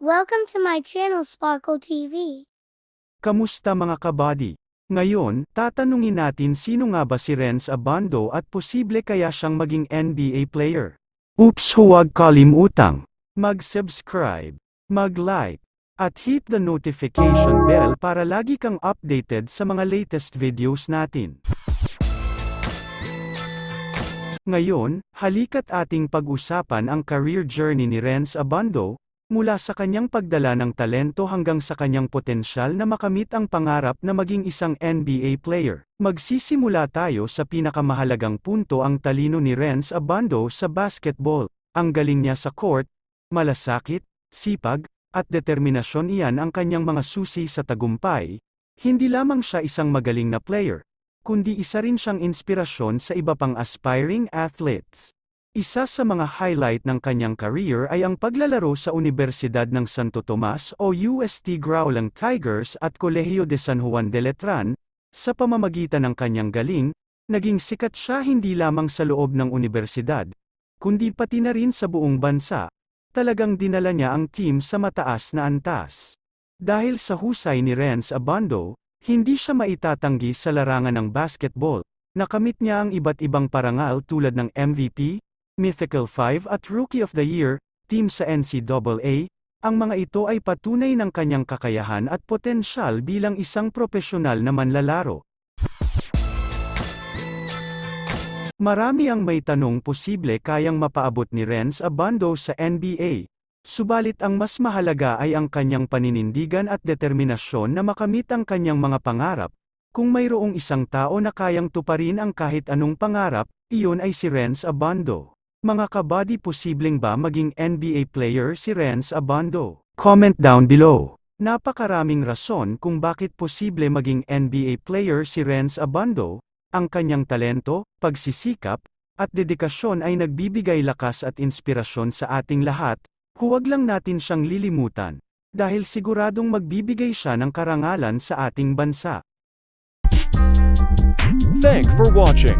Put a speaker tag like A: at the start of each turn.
A: Welcome to my channel Sparkle TV.
B: Kamusta mga kabady? Ngayon, tatanungin natin sino nga ba si Renz Abando at posible kaya siyang maging NBA player. Oops, huwag kalimutang mag-subscribe, mag-like, at hit the notification bell para lagi kang updated sa mga latest videos natin. Ngayon, halika't ating pag-usapan ang career journey ni Renz Abando, mula sa kanyang pagdala ng talento hanggang sa kanyang potensyal na makamit ang pangarap na maging isang NBA player. Magsisimula tayo sa pinakamahalagang punto, ang talino ni Renz Abando sa basketball. Ang galing niya sa court, malasakit, sipag, at determinasyon, iyan ang kanyang mga susi sa tagumpay. Hindi lamang siya isang magaling na player, kundi isa rin siyang inspirasyon sa iba pang aspiring athletes. Isa sa mga highlight ng kanyang career ay ang paglalaro sa Universidad ng Santo Tomas o UST Growlang Tigers at Colegio de San Juan de Letran. Sa pamamagitan ng kanyang galing, naging sikat siya hindi lamang sa loob ng universidad, kundi pati na rin sa buong bansa. Talagang dinala niya ang team sa mataas na antas. Dahil sa husay ni Renz Abando, hindi siya maitatanggi sa larangan ng basketball. Nakamit niya ang iba't ibang parangal tulad ng MVP, Mythical 5 at Rookie of the Year, team sa NCAA. Ang mga ito ay patunay ng kanyang kakayahan at potensyal bilang isang propesyonal na manlalaro. Marami ang may tanong, posible kayang mapaabot ni Renz Abando sa NBA. Subalit ang mas mahalaga ay ang kanyang paninindigan at determinasyon na makamit ang kanyang mga pangarap. Kung mayroong isang tao na kayang tuparin ang kahit anong pangarap, iyon ay si Renz Abando. Mga kabady, posibleng ba maging NBA player si Renz Abando? Comment down below. Napakaraming rason kung bakit posible maging NBA player si Renz Abando. Ang kanyang talento, pagsisikap, at dedikasyon ay nagbibigay lakas at inspirasyon sa ating lahat. Huwag lang natin siyang lilimutan, dahil siguradong magbibigay siya ng karangalan sa ating bansa.
C: Thanks for watching.